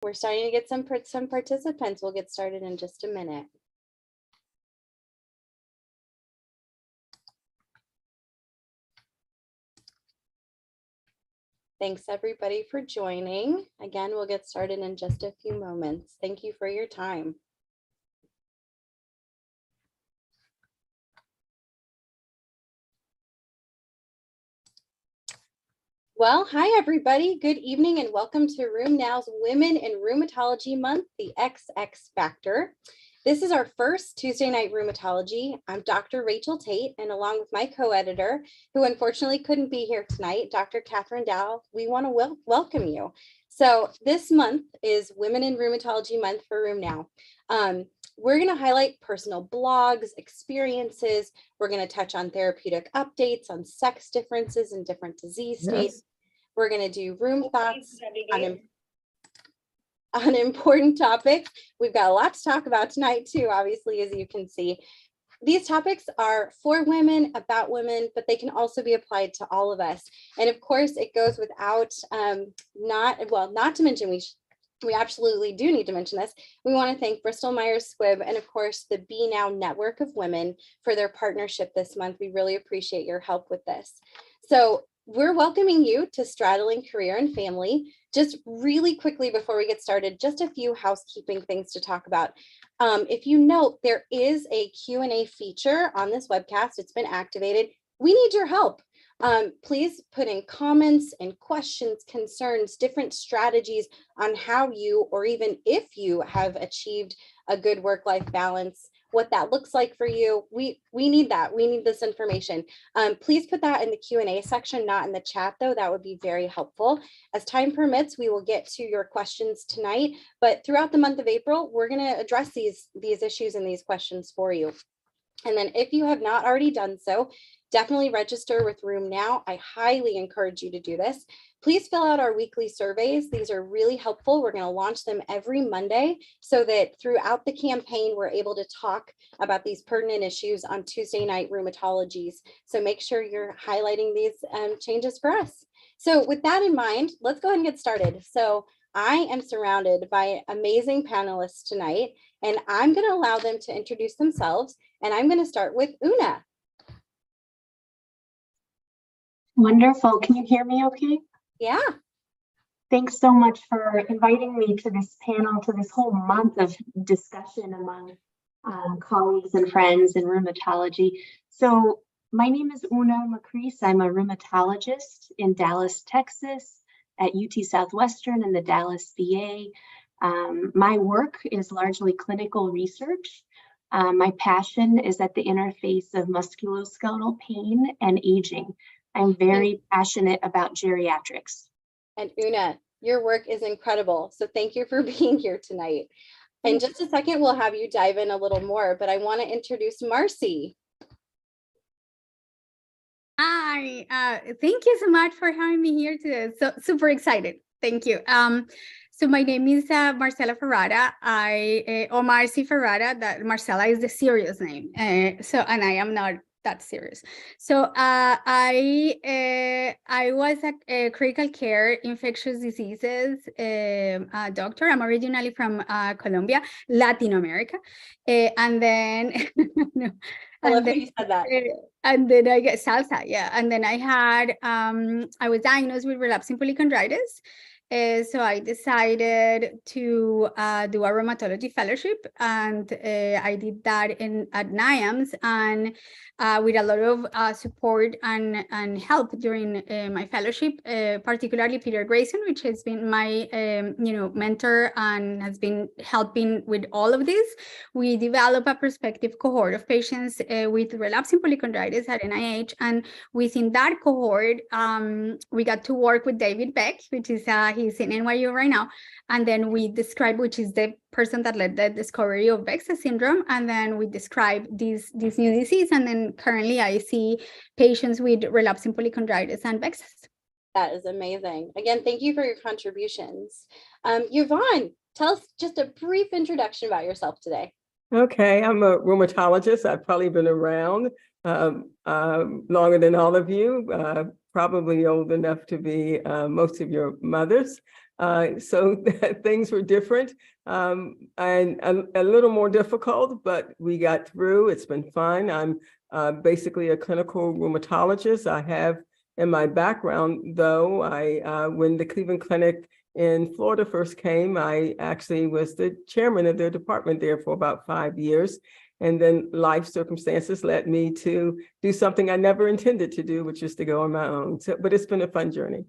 We're starting to get some participants. We'll get started in just a minute. Thanks everybody for joining. Again, we'll get started in just a few moments. Thank you for your time. Well, hi everybody. Good evening and welcome to RheumNow's Women in Rheumatology Month, the XX Factor. This is our first Tuesday night rheumatology. I'm Dr. Rachel Tate, and along with my co-editor, who unfortunately couldn't be here tonight, Dr. Catherine Dow, we want to welcome you. So this month is Women in Rheumatology Month for RheumNow. We're going to highlight personal blogs, experiences. We're going to touch on therapeutic updates, on sex differences in different disease states. We're going to do room thoughts on important topics. We've got a lot to talk about tonight too, obviously, as you can see. These topics are for women, about women, but they can also be applied to all of us. And of course, it goes without not to mention, we absolutely do need to mention this. We want to thank Bristol Myers Squibb and of course the Be Now network of women for their partnership this month. We really appreciate your help with this. So we're welcoming you to Straddling Career and Family. Just really quickly before we get started, just a few housekeeping things to talk about. If you note, there is a Q&A feature on this webcast. It's been activated. We need your help. Please put in comments and questions, concerns, different strategies on how you, or even if you have achieved a good work-life balance, what that looks like for you. We need that. We need this information. Please put that in the Q&A section, not in the chat though. That would be very helpful. As time permits, we will get to your questions tonight, but throughout the month of April, we're going to address these issues and these questions for you. And then if you have not already done so, definitely register with RheumNow. I highly encourage you to do this. Please fill out our weekly surveys. These are really helpful. We're going to launch them every Monday so that throughout the campaign, we're able to talk about these pertinent issues on Tuesday night rheumatologies. So make sure you're highlighting these changes for us. So with that in mind, let's go ahead and get started. So I am surrounded by amazing panelists tonight, and I'm going to allow them to introduce themselves. And I'm going to start with Una. Wonderful. Can you hear me okay? Yeah. Thanks so much for inviting me to this panel, to this whole month of discussion among colleagues and friends in rheumatology. So my name is Una Makris. I'm a rheumatologist in Dallas, Texas at UT Southwestern in the Dallas VA. My work is largely clinical research. My passion is at the interface of musculoskeletal pain and aging. I'm very passionate about geriatrics. And Una, your work is incredible. So thank you for being here tonight. In just a second, we'll have you dive in a little more, but I want to introduce Marcy. Hi, thank you so much for having me here today. So super excited. Thank you. So my name is Marcela Ferrada. Or Marcy Ferrada. That Marcela is the serious name. And I am not that serious. So I was a critical care infectious diseases doctor. I'm originally from Colombia, Latin America, and then no, I love how you said that. And then I get salsa, yeah. And then I had I was diagnosed with relapsing polychondritis. So I decided to do a rheumatology fellowship, and I did that at NIAMS, and with a lot of support and help during my fellowship, particularly Peter Grayson, which has been my mentor and has been helping with all of this. We developed a prospective cohort of patients with relapsing polychondritis at NIH, and within that cohort, we got to work with David Beck, which is he's in NYU right now, and then we describe, which is the person that led the discovery of VEXA syndrome, and then we describe this new disease, and then currently I see patients with relapsing polychondritis and VEXA. That is amazing. Again, thank you for your contributions. Yvonne, tell us just a brief introduction about yourself today. Okay, I'm a rheumatologist. I've probably been around longer than all of you, probably old enough to be most of your mothers. So things were different and a little more difficult, but we got through. It's been fun. I'm basically a clinical rheumatologist. I have in my background, though, when the Cleveland Clinic in Florida first came, I actually was the chairman of their department there for about 5 years. And then life circumstances led me to do something I never intended to do, which is to go on my own. So, but it's been a fun journey.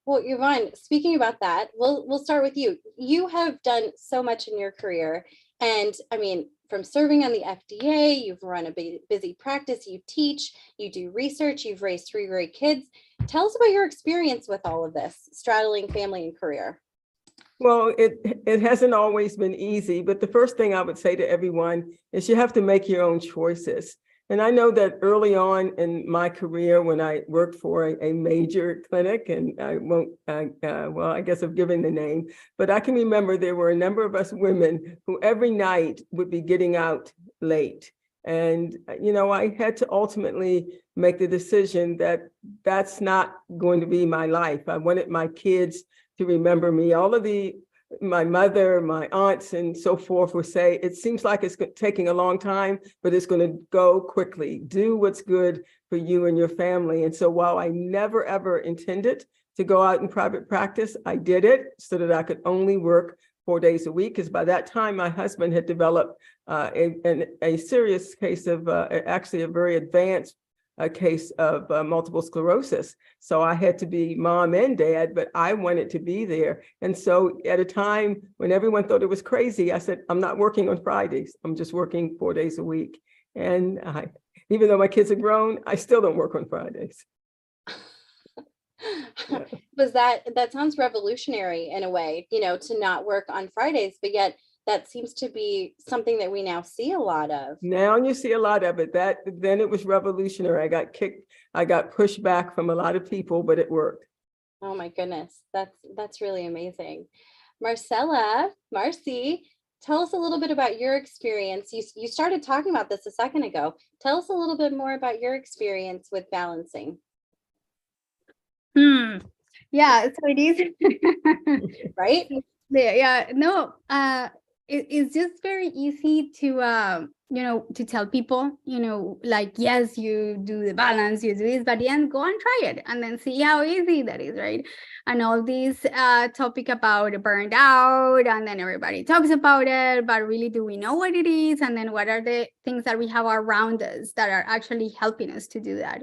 Well, Yvonne, speaking about that, we'll start with you. You have done so much in your career. And I mean, from serving on the FDA, you've run a busy practice, you teach, you do research, you've raised 3 great kids. Tell us about your experience with all of this, straddling family and career. Well, it hasn't always been easy, but the first thing I would say to everyone is you have to make your own choices. And I know that early on in my career, when I worked for a major clinic, and I won't, well, I guess I'm giving the name, but I can remember there were a number of us women who every night would be getting out late. And, you know, I had to ultimately make the decision that that's not going to be my life. I wanted my kids to remember me. My mother, my aunts, and so forth would say, it seems like it's taking a long time, but it's going to go quickly. Do what's good for you and your family. And so while I never, ever intended to go out in private practice, I did it so that I could only work 4 days a week, because by that time, my husband had developed a serious case of actually a very advanced a case of multiple sclerosis. So I had to be mom and dad, but I wanted to be there. And so at a time when everyone thought it was crazy, I said, I'm not working on Fridays. I'm just working 4 days a week. And even though my kids are grown, I still don't work on Fridays. Was that sounds revolutionary in a way, you know, to not work on Fridays, but yet that seems to be something that we now see a lot of. Now you see a lot of it. Then it was revolutionary. I got pushed back from a lot of people, but it worked. Oh my goodness, that's really amazing. Marcella, Marcy, tell us a little bit about your experience. You started talking about this a second ago. Tell us a little bit more about your experience with balancing. Yeah, so it is right. Yeah, no, it's just very easy to you know, to tell people, you know, like, yes, you do the balance, you do this, but then go and try it and then see how easy that is, right? And all this topic about burned out, and then everybody talks about it, but really, do we know what it is? And then what are the things that we have around us that are actually helping us to do that?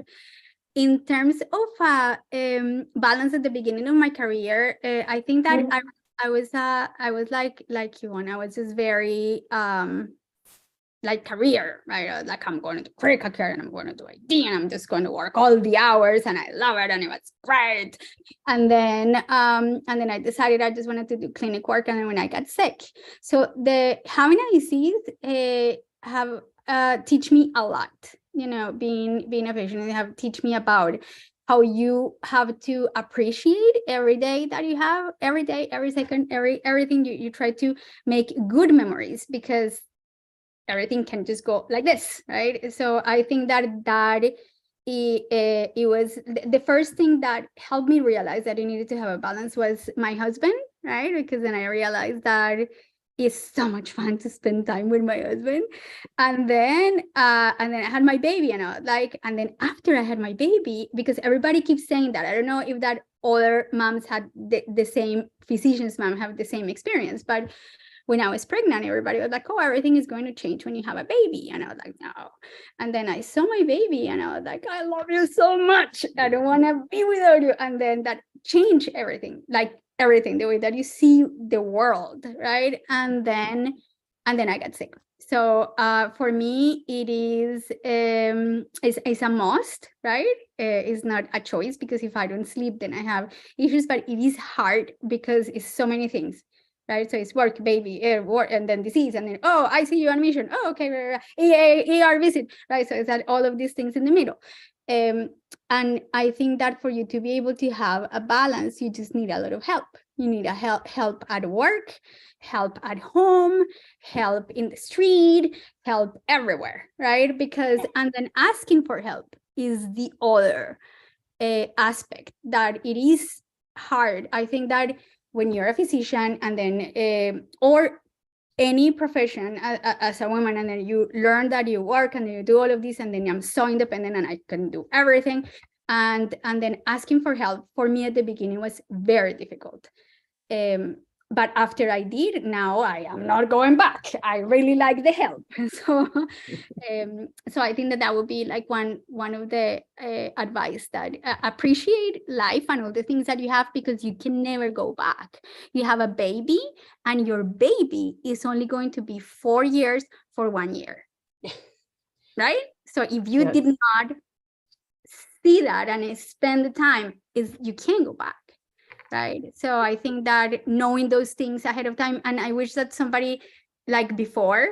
In terms of balance at the beginning of my career, I think that I was like Yvonne, I was just very like career, right? Like, I'm going to critical care and I'm going to do ID and I'm just going to work all the hours and I love it and it was great. And then I decided I just wanted to do clinic work, and then when I got sick, so the having ICs have teach me a lot. You know, being a patient, they have teach me about how you have to appreciate every day that you have, every day, every second, everything. You try to make good memories, because everything can just go like this, right? So I think that it was the first thing that helped me realize that I needed to have a balance was my husband, right? Because then I realized that it's so much fun to spend time with my husband. And then I had my baby, and I was like, and then after I had my baby, because everybody keeps saying that, I don't know if that other moms had the same, physicians mom have the same experience, but when I was pregnant, everybody was like, oh, everything is going to change when you have a baby. And I was like, no. And then I saw my baby and I was like, I love you so much. I don't want to be without you. And then that changed everything, like everything, the way that you see the world, right? And then I got sick. So for me, it is it's a must, right? It's not a choice, because if I don't sleep, then I have issues. But it is hard because it's so many things, right? So it's work, baby, work, and then disease, and then, oh, ICU admission, oh, okay, ER visit, right? So it's that all of these things in the middle. And I think that for you to be able to have a balance, you just need a lot of help. You need a help at work, help at home, help in the street, help everywhere, right? Because, and then asking for help is the other aspect that it is hard. I think that when you're a physician, and then or any profession as a woman, and then you learn that you work and you do all of this, and then I'm so independent and I can do everything. And then asking for help for me at the beginning was very difficult. But after I did, now I am not going back. I really like the help. So I think that would be like one of the advice, that appreciate life and all the things that you have, because you can never go back. You have a baby, and your baby is only going to be 4 years for 1 year, right? So if you did not see that and spend the time, you can't go back. Right. So I think that knowing those things ahead of time, and I wish that somebody like before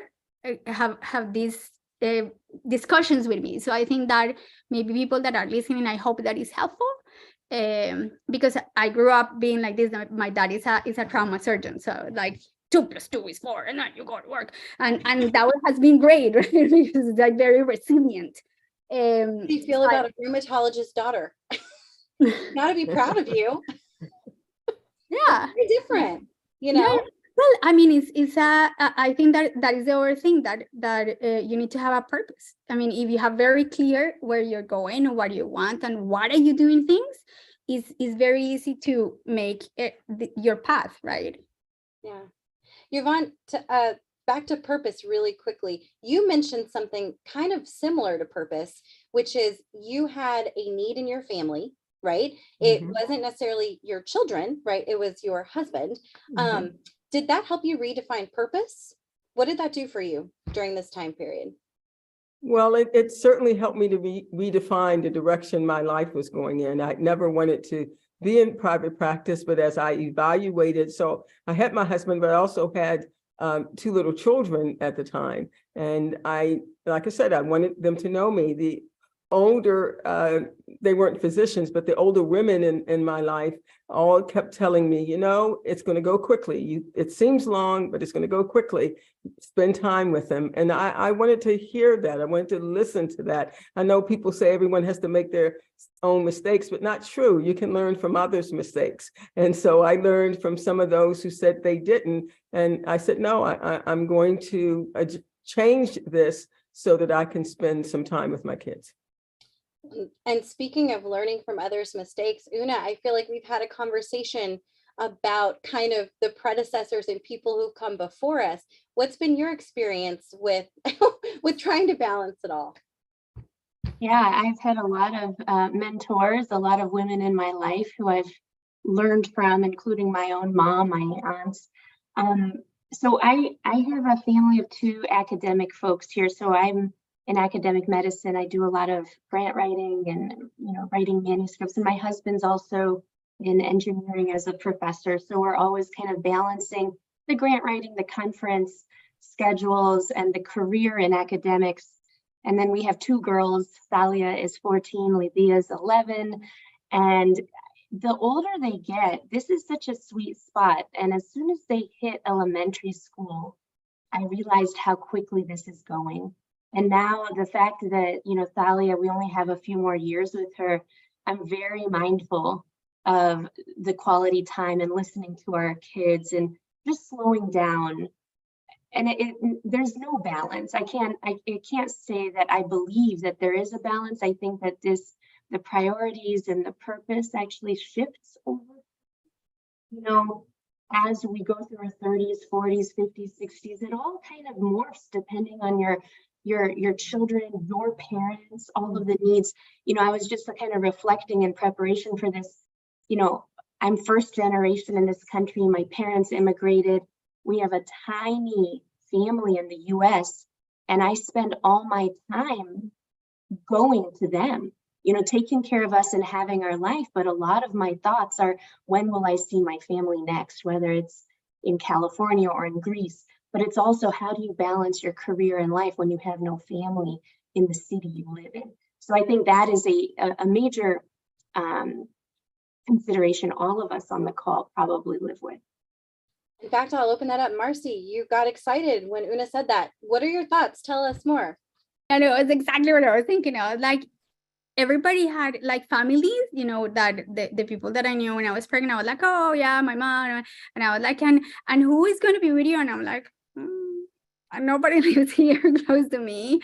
have these discussions with me. So I think that maybe people that are listening, I hope that is helpful, because I grew up being like this. My dad is a trauma surgeon, so like 2 + 2 is 4, and then you go to work, and that has been great, right? Because it's like very resilient. How do you feel about a rheumatologist's daughter? Gotta be proud of you. Yeah, very different, you know. Yeah. Well, I mean, I think that is the other thing, that you need to have a purpose. I mean, if you have very clear where you're going and what you want and what are you doing things, is very easy to make it your path, right? Yeah. Yvonne, back to purpose really quickly. You mentioned something kind of similar to purpose, which is you had a need in your family, right? It wasn't necessarily your children, right? It was your husband. Did that help you redefine purpose? What did that do for you during this time period? Well, it certainly helped me to redefine the direction my life was going in. I never wanted to be in private practice, but as I evaluated, so I had my husband, but I also had 2 little children at the time. And like I said, I wanted them to know me. The older, they weren't physicians, but the older women in my life all kept telling me, it's going to go quickly. It seems long, but it's going to go quickly. Spend time with them. And I wanted to hear that. I wanted to listen to that. I know people say everyone has to make their own mistakes, but not true. You can learn from others' mistakes. And so I learned from some of those who said they didn't. And I said, no, I'm going to change this so that I can spend some time with my kids. And speaking of learning from others' mistakes, Una, I feel like we've had a conversation about kind of the predecessors and people who've come before us. What's been your experience with with trying to balance it all? Yeah, I've had a lot of mentors, a lot of women in my life who I've learned from, including my own mom, my aunts. So I have a family of 2 academic folks here. So I'm in academic medicine. I do a lot of grant writing and writing manuscripts. And my husband's also in engineering as a professor. So we're always kind of balancing the grant writing, the conference schedules, and the career in academics. And then we have 2 girls. Thalia is 14, Lydia is 11. And the older they get, this is such a sweet spot. And as soon as they hit elementary school, I realized how quickly this is going. And now the fact that, Thalia, we only have a few more years with her, I'm very mindful of the quality time and listening to our kids and just slowing down. And there's no balance. I can't say that I believe that there is a balance. I think that the priorities and the purpose actually shifts over, as we go through our 30s, 40s, 50s, 60s, it all kind of morphs depending on your children, your parents, all of the needs. I was just kind of reflecting in preparation for this. I'm first generation in this country. My parents immigrated. We have a tiny family in the US, and I spend all my time going to them, taking care of us and having our life. But a lot of my thoughts are, when will I see my family next, whether it's in California or in Greece? But it's also, how do you balance your career and life when you have no family in the city you live in? So I think that is a major consideration all of us on the call probably live with. In fact, I'll open that up. Marcy, you got excited when Una said that. What are your thoughts? Tell us more. I know, it's exactly what I was thinking of. Like, everybody had like families, that the people that I knew when I was pregnant, I was like, oh yeah, my mom, and I was like, and who is going to be with you? And I'm like, nobody lives here close to me.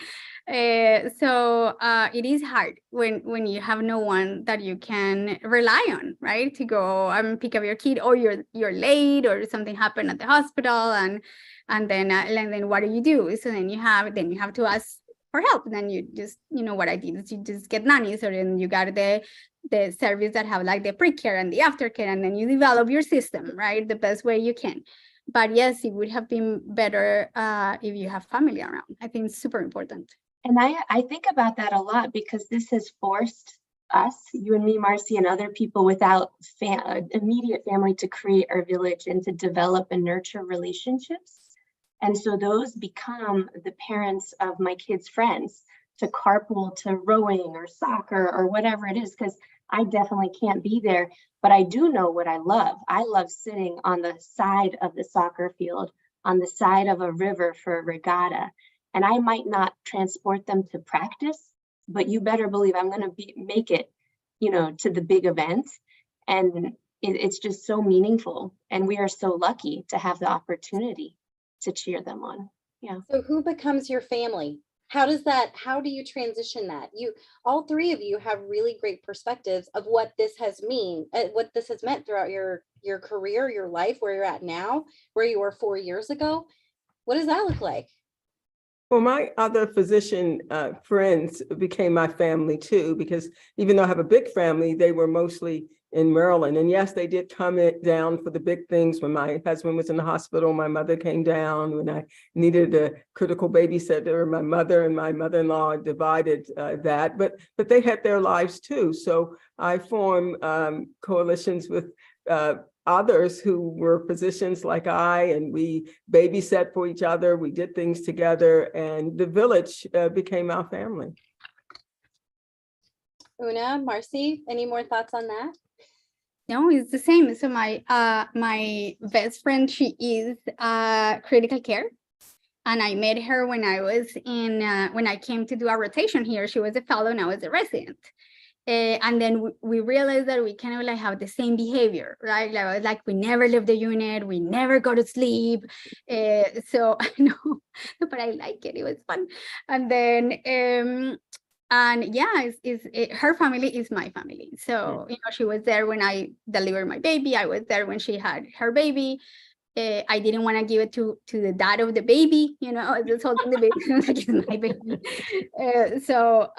So it is hard when you have no one that you can rely on, right? To go and pick up your kid, or you're late, or something happened at the hospital, and then what do? So then you have to ask for help. And then you just, what I did is you just get nannies, or then you got the service that have like the pre-care and the aftercare, and then you develop your system, right, the best way you can. But yes, it would have been better if you have family around. I think it's super important. And I think about that a lot, because this has forced us, you and me, Marcy, and other people without immediate family, to create our village and to develop and nurture relationships. And so those become the parents of my kids' friends, to carpool to rowing or soccer or whatever it is, because I definitely can't be there. But I do know what I love. I love sitting on the side of the soccer field, on the side of a river for a regatta. And I might not transport them to practice, but you better believe I'm going to make it, to the big event. And it's just so meaningful. And we are so lucky to have the opportunity to cheer them on. Yeah. So who becomes your family? How do you transition that? All three of you have really great perspectives of what this has meant throughout your career, your life, where you're at now, where you were 4 years ago. What does that look like? Well, my other physician friends became my family too, because even though I have a big family, they were mostly in Maryland. And yes, they did come down for the big things. When my husband was in the hospital, my mother came down. When I needed a critical babysitter, my mother and my mother-in-law divided that. But they had their lives too. So I formed coalitions with others who were physicians like and we babysat for each other. We did things together, and the village became our family. Una, Marcy, any more thoughts on that? No, it's the same. So my best friend, she is critical care. And I met her when I was when I came to do a rotation here. She was a fellow and I was a resident. And then we realized that we kind of like have the same behavior, right? Like we never leave the unit, we never go to sleep. So I know, but I like it. It was fun. And then, and yeah, her family is my family. So, she was there when I delivered my baby. I was there when she had her baby. I didn't want to give it to the dad of the baby, I was just holding the baby like it's my baby. So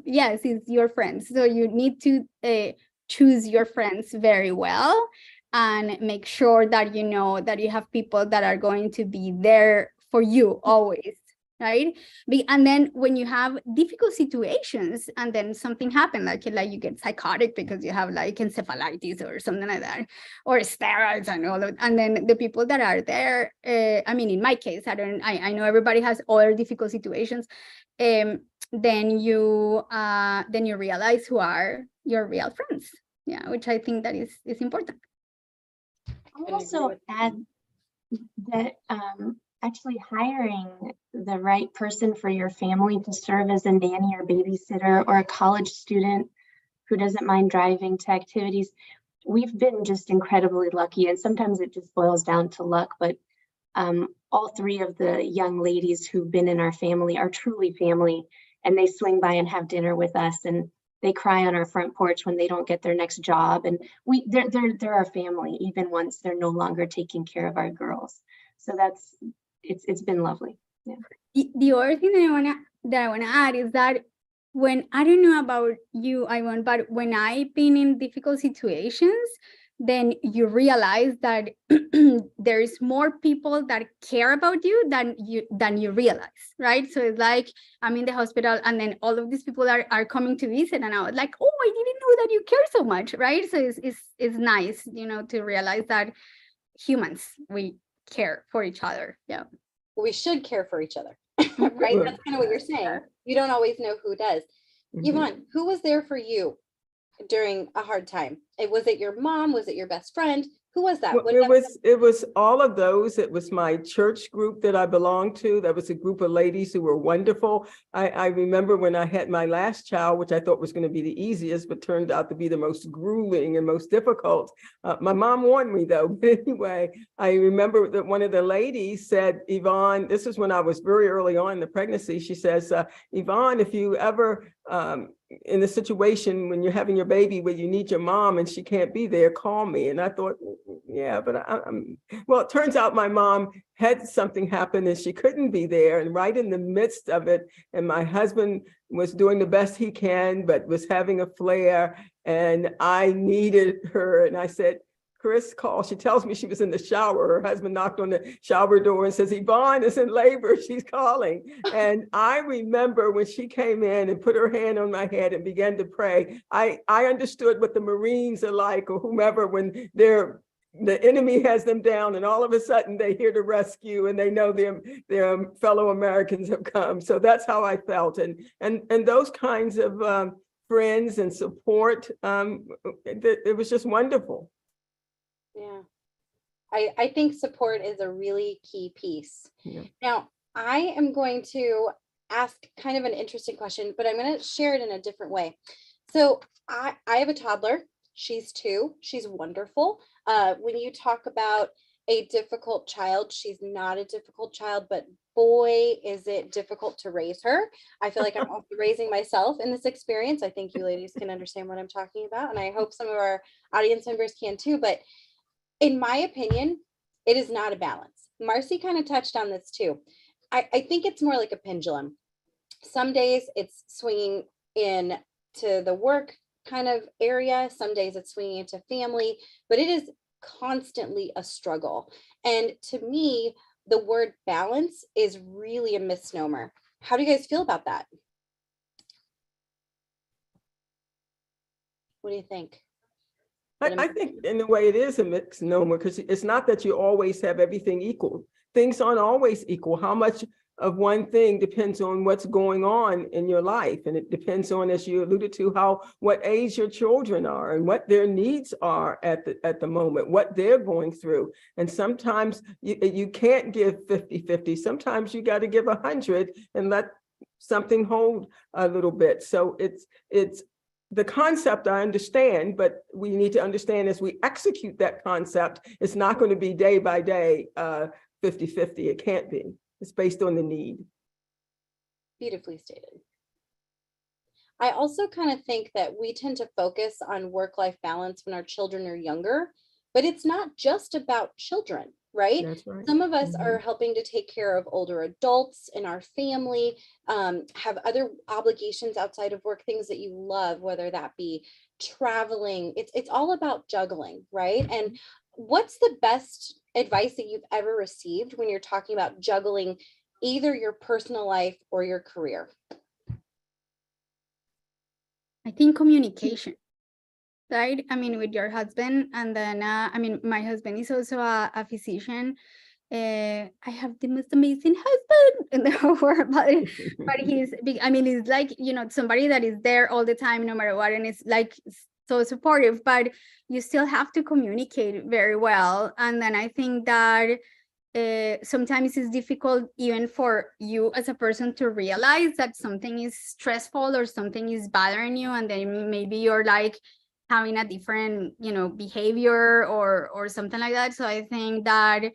yes, it's your friends. So you need to choose your friends very well and make sure that that you have people that are going to be there for you always. Right. And then when you have difficult situations and then something happened, like you get psychotic because you have like encephalitis or something like that, or steroids and all of it. And then the people that are there, I mean, in my case, I know everybody has other difficult situations. Then you realize who are your real friends. Yeah, which I think that is important. I'll also add that actually hiring the right person for your family to serve as a nanny or babysitter, or a college student who doesn't mind driving to activities. We've been just incredibly lucky, and sometimes it just boils down to luck, but all three of the young ladies who've been in our family are truly family, and they swing by and have dinner with us, and they cry on our front porch when they don't get their next job, and they're our family even once they're no longer taking care of our girls. So it's been lovely. Yeah. The other thing that I wanna add is that when, I don't know about you, Yvonne, but when I've been in difficult situations, then you realize that there's more people that care about you than you realize, right? So it's like I'm in the hospital and then all of these people are coming to visit, and I was like, oh, I didn't know that you care so much, right? So it's nice, to realize that humans, we care for each other. Yeah. We should care for each other, right? That's kind of what you're saying. You don't always know who does. Yvonne, who was there for you during a hard time? Was it your mom? Was it your best friend? Who was that? Well, What it was all of those. It was my church group that I belonged to. That was a group of ladies who were wonderful. I remember when I had my last child, which I thought was going to be the easiest, but turned out to be the most grueling and most difficult. My mom warned me though. But anyway, I remember that one of the ladies said, Yvonne, this is when I was very early on in the pregnancy. She says, Yvonne, if you ever in the situation when you're having your baby where you need your mom and she can't be there, call me. And I thought, yeah, but well, it turns out my mom had something happen and she couldn't be there, and right in the midst of it, and my husband was doing the best he can, but was having a flare, and I needed her. And I said, Chris, call. She tells me she was in the shower. Her husband knocked on the shower door and says, Yvonne is in labor. She's calling. And I remember when she came in and put her hand on my head and began to pray, I understood what the Marines are like, or whomever, when the enemy has them down and all of a sudden they hear the rescue and they know their fellow Americans have come. So that's how I felt. And those kinds of friends and support, it was just wonderful. Yeah, I think support is a really key piece. Yeah. Now, I am going to ask kind of an interesting question, but I'm going to share it in a different way. So I have a toddler. She's 2. She's wonderful. When you talk about a difficult child, she's not a difficult child, but boy, is it difficult to raise her. I feel like I'm also raising myself in this experience. I think you ladies can understand what I'm talking about, and I hope some of our audience members can too. But in my opinion, it is not a balance. Marcy kind of touched on this too. I think it's more like a pendulum. Some days it's swinging in to the work kind of area. Some days it's swinging into family, but it is constantly a struggle. And to me, the word balance is really a misnomer. How do you guys feel about that? What do you think? I think in a way it is a misnomer, because it's not that you always have everything equal. Things aren't always equal. How much of one thing depends on what's going on in your life. And it depends on, as you alluded to, what age your children are and what their needs are at the moment, what they're going through. And sometimes you can't give 50-50. Sometimes you got to give 100 and let something hold a little bit. So it's the concept I understand, but we need to understand as we execute that concept, it's not going to be day by day 50-50. It can't be. It's based on the need. Beautifully stated. I also kind of think that we tend to focus on work-life balance when our children are younger, but it's not just about children, right? That's right. Some of us are helping to take care of older adults in our family, have other obligations outside of work, things that you love, whether that be traveling. It's all about juggling, right? And what's the best advice that you've ever received when you're talking about juggling either your personal life or your career? I think communication, right? I mean, with your husband, and then, I mean, my husband is also a physician. I have the most amazing husband in the whole world, but he's big. I mean, he's like, you know, somebody that is there all the time, no matter what, and it's like so supportive, but you still have to communicate very well. And then I think that sometimes it's difficult even for you as a person to realize that something is stressful or something is bothering you, and then maybe you're like having a different, you know, behavior or something like that. So I think that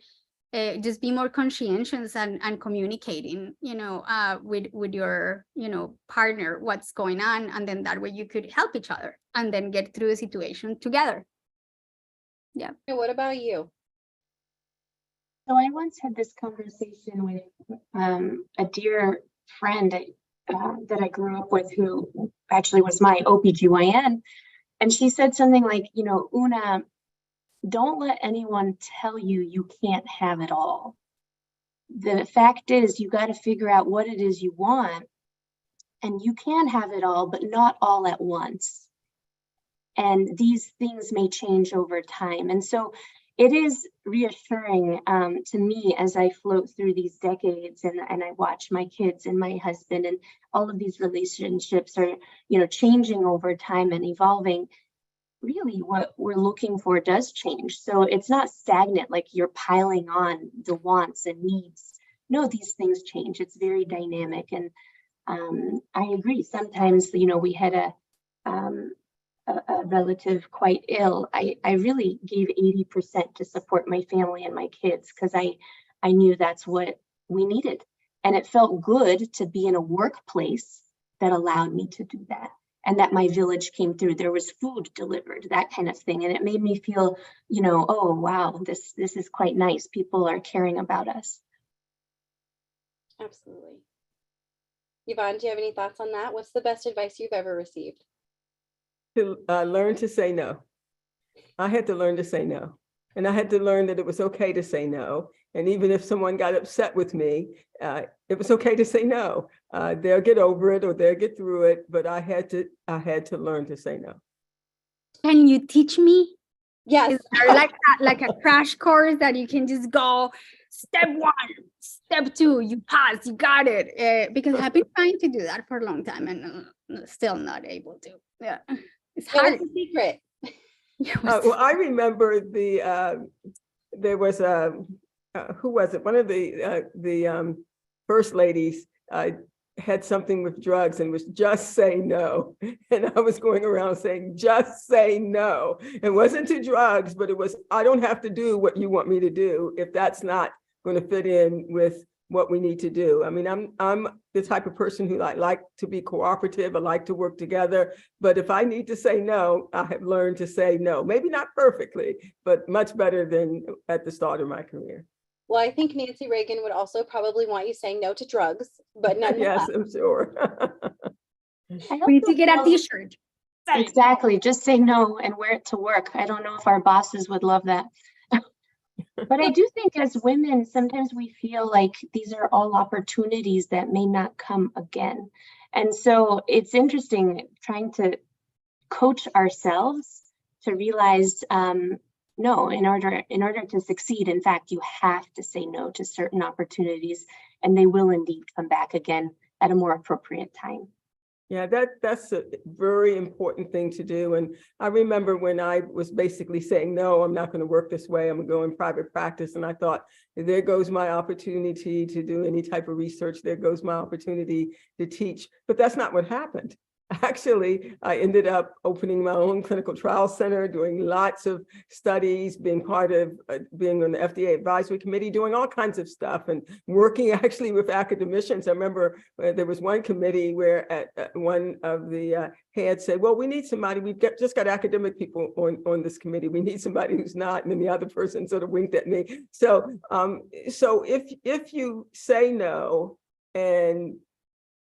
just be more conscientious and communicating, you know, with your, you know, partner, what's going on, and then that way you could help each other and then get through the situation together. Yeah. What about you? So I once had this conversation with a dear friend that I grew up with, who actually was my OBGYN. And she said something like, you know, Una, don't let anyone tell you you can't have it all. The fact is, you got to figure out what it is you want, and you can have it all, but not all at once. And these things may change over time. And so it is reassuring to me as I float through these decades and I watch my kids and my husband, and all of these relationships are, you know, changing over time and evolving. really what we're looking for does change. So it's not stagnant, like you're piling on the wants and needs. No, these things change. It's very dynamic. And I agree. Sometimes, you know, we had a relative quite ill. I really gave 80% to support my family and my kids because I knew that's what we needed. And it felt good to be in a workplace that allowed me to do that. And that my village came through. There was food delivered, that kind of thing. And it made me feel, you know, oh, wow, this is quite nice. People are caring about us. Absolutely. Yvonne, do you have any thoughts on that? What's the best advice you've ever received? To learn to say no. I had to learn to say no. And I had to learn that it was okay to say no. And even if someone got upset with me, it was okay to say no. They'll get over it or they'll get through it. But I had to learn to say no. Can you teach me? Yes. Is there like that, like a crash course that you can just go step 1, step 2, you pass, you got it. Because I've been trying to do that for a long time and still not able to. Yeah, it's hard. What's the secret? Well, I remember there was who was it? One of the first ladies had something with drugs and was just say no. And I was going around saying, just say no. It wasn't to drugs, but it was, I don't have to do what you want me to do if that's not going to fit in with what we need to do. I mean, I'm the type of person who like to be cooperative. I like to work together. But if I need to say no, I have learned to say no. Maybe not perfectly, but much better than at the start of my career. Well, I think Nancy Reagan would also probably want you saying no to drugs, but nonetheless. Yes, I'm sure. We need to get a t-shirt. Exactly. Just say no and wear it to work. I don't know if our bosses would love that. But I do think as women, sometimes we feel like these are all opportunities that may not come again. And so it's interesting trying to coach ourselves to realize, no, in order to succeed, in fact, you have to say no to certain opportunities, and they will indeed come back again at a more appropriate time. Yeah, that's a very important thing to do. And I remember when I was basically saying, no, I'm not going to work this way. I'm going to go in private practice. And I thought, there goes my opportunity to do any type of research. There goes my opportunity to teach. But that's not what happened. Actually, I ended up opening my own clinical trial center, doing lots of studies, being part of being on the FDA advisory committee, doing all kinds of stuff and working actually with academicians. I remember there was one committee where one of the heads said, well, we need somebody, we've just got academic people on this committee. We need somebody who's not. And then the other person sort of winked at me. So, so if you say no and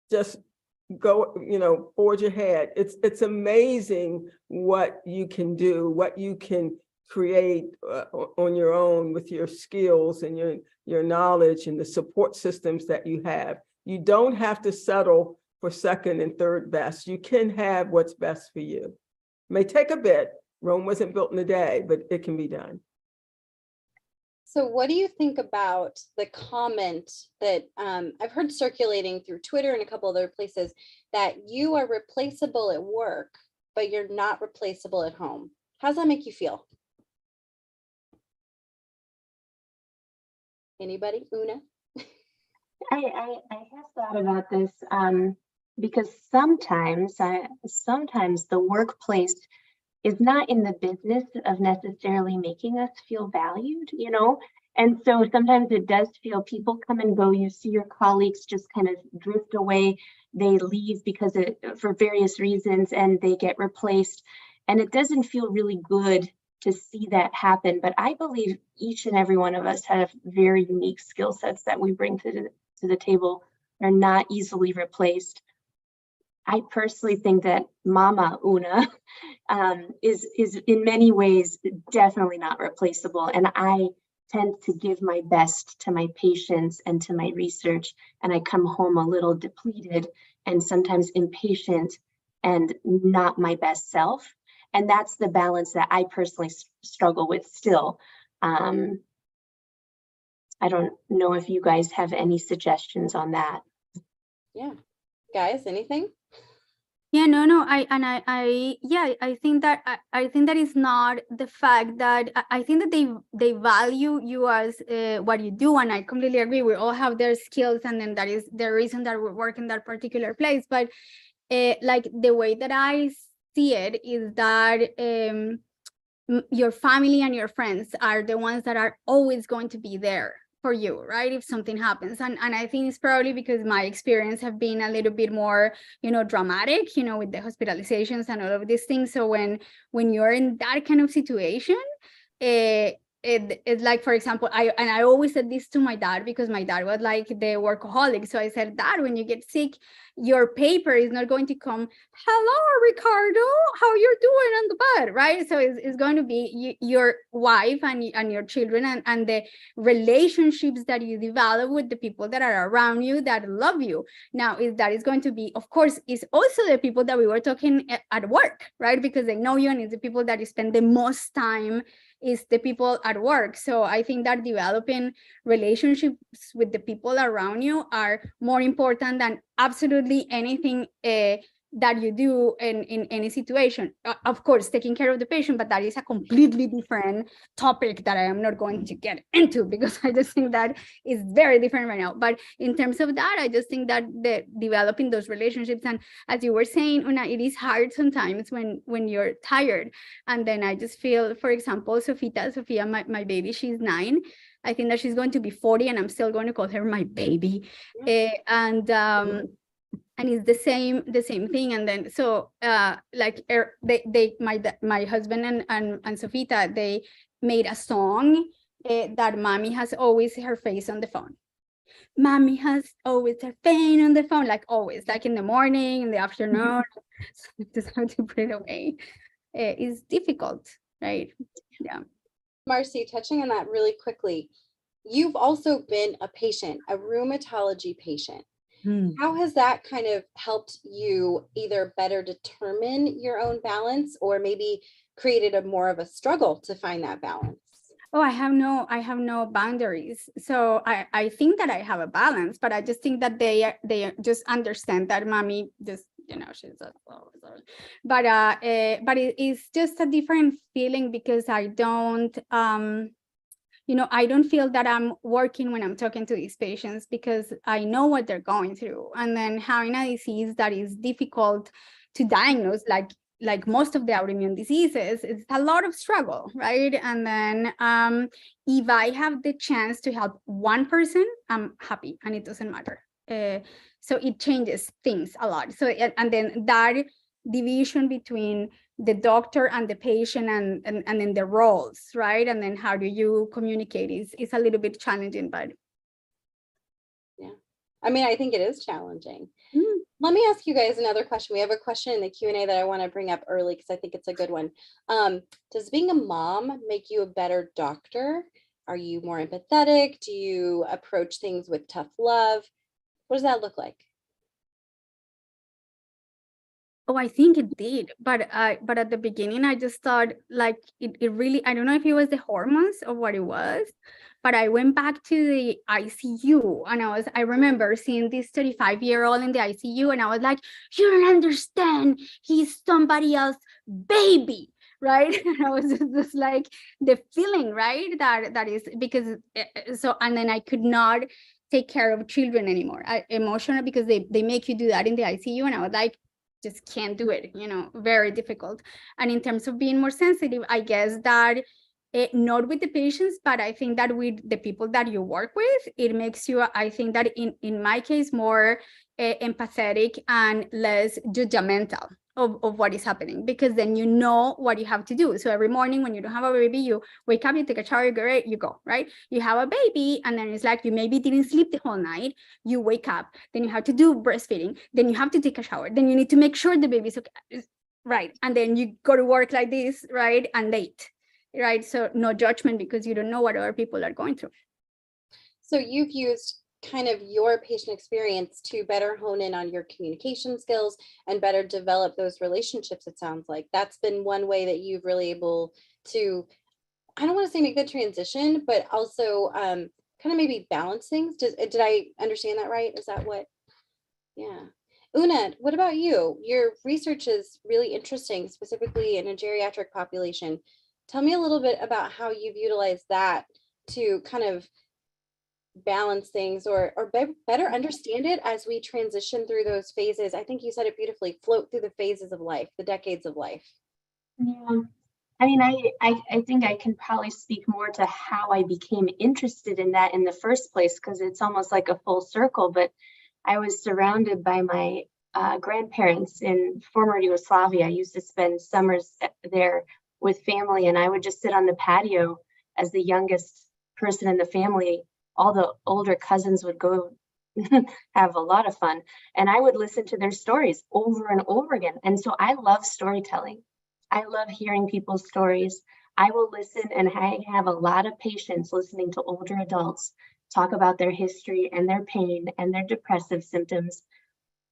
just go, forge ahead. It's amazing what you can do, what you can create on your own with your skills and your knowledge and the support systems that you have. You don't have to settle for second and third best. You can have what's best for you. It may take a bit. Rome wasn't built in a day, but it can be done. So what do you think about the comment that I've heard circulating through Twitter and a couple other places that you are replaceable at work, but you're not replaceable at home? How does that make you feel? Anybody? Una? I have thought about this because sometimes the workplace is not in the business of necessarily making us feel valued, and so sometimes it does feel people come and go. You see your colleagues just kind of drift away. They leave because for various reasons and they get replaced. And it doesn't feel really good to see that happen. But I believe each and every one of us have very unique skill sets that we bring to the table, are not easily replaced. I personally think that Mama Una is in many ways definitely not replaceable. And I tend to give my best to my patients and to my research. And I come home a little depleted and sometimes impatient and not my best self. And that's the balance that I personally struggle with still. I don't know if you guys have any suggestions on that. Yeah. Guys, anything? Yeah, no, I think that I think that is not the fact that I think that they value you as what you do, and I completely agree. We all have their skills, and then that is the reason that we work in that particular place. But like the way that I see it is that your family and your friends are the ones that are always going to be there for you, right? If something happens. And I think it's probably because my experience have been a little bit more, dramatic, with the hospitalizations and all of these things. So when you're in that kind of situation, it's like, for example, I always said this to my dad, because my dad was like the workaholic. So I said, Dad, when you get sick, your paper is not going to come, hello, Ricardo, how you're doing on the bed, right? So it's going to be your wife and your children and the relationships that you develop with the people that are around you that love you. Now, that is going to be, of course, is also the people that we were talking at work, right? Because they know you, and it's the people that you spend the most time is the people at work. So I think that developing relationships with the people around you are more important than absolutely anything that you do in any situation. Of course, taking care of the patient, but that is a completely different topic that I am not going to get into, because I just think that is very different right now. But in terms of that, I just think that the developing those relationships, and as you were saying, Una, it is hard sometimes when you're tired. And then I just feel, for example, Sophia, my baby, she's 9. I think that she's going to be 40, and I'm still going to call her my baby. And it's the same thing. And then so like my husband and Sofita, they made a song that Mommy has always her face on the phone. Mommy has always her face on the phone, like always, like in the morning, in the afternoon. So just have to put it away. It's difficult, right? Yeah. Marcy, touching on that really quickly, you've also been a patient, a rheumatology patient. How has that kind of helped you either better determine your own balance, or maybe created a more of a struggle to find that balance? Oh, I have no boundaries. So I think that I have a balance, but I just think that they just understand that Mommy just, she's a, but it is just a different feeling, because I don't I don't feel that I'm working when I'm talking to these patients, because I know what they're going through. And then having a disease that is difficult to diagnose, like most of the autoimmune diseases, it's a lot of struggle, right? And then if I have the chance to help one person, I'm happy, and it doesn't matter. So it changes things a lot. So, and then that division between the doctor and the patient and then the roles, right? And then how do you communicate is a little bit challenging, but yeah, I mean, I think it is challenging. Let me ask you guys another question. We have a question in the Q&A that I want to bring up early, because I think it's a good one. Does being a mom make you a better doctor? Are you more empathetic? Do you approach things with tough love? What does that look like? Oh, I think it did, but at the beginning, I just thought like it really, I don't know if it was the hormones or what it was, but I went back to the ICU, and I remember seeing this 35-year-old in the ICU, and I was like, you don't understand, he's somebody else's baby, right? And I was just like the feeling, right? That is because so, and then I could not take care of children anymore, emotional, because they make you do that in the ICU, and I was like, just can't do it, very difficult. And in terms of being more sensitive, I guess that not with the patients, but I think that with the people that you work with, it makes you, I think that in my case, more empathetic and less judgmental of what is happening, because then you know what you have to do. So every morning when you don't have a baby, you wake up, you take a shower, you go, right? You have a baby, and then it's like you maybe didn't sleep the whole night. You wake up, then you have to do breastfeeding, then you have to take a shower, then you need to make sure the baby's okay, right? And then you go to work like this, right? And late, right? So no judgment, because you don't know what other people are going through. So you've used kind of your patient experience to better hone in on your communication skills and better develop those relationships. It sounds like that's been one way that you've really able to, I don't want to say make the transition, but also kind of maybe balance things. Did I understand that right? Is that what? Yeah. Una, what about you? Your research is really interesting, specifically in a geriatric population. Tell me a little bit about how you've utilized that to kind of balance things or better understand it as we transition through those phases. I think you said it beautifully, float through the phases of life, the decades of life. Yeah. I mean, I think I can probably speak more to how I became interested in that in the first place, because it's almost like a full circle. But I was surrounded by my grandparents in former Yugoslavia. I used to spend summers there with family, and I would just sit on the patio as the youngest person in the family. All the older cousins would go have a lot of fun, and I would listen to their stories over and over again. And so I love storytelling. I love hearing people's stories. I will listen, and I have a lot of patience listening to older adults talk about their history and their pain and their depressive symptoms.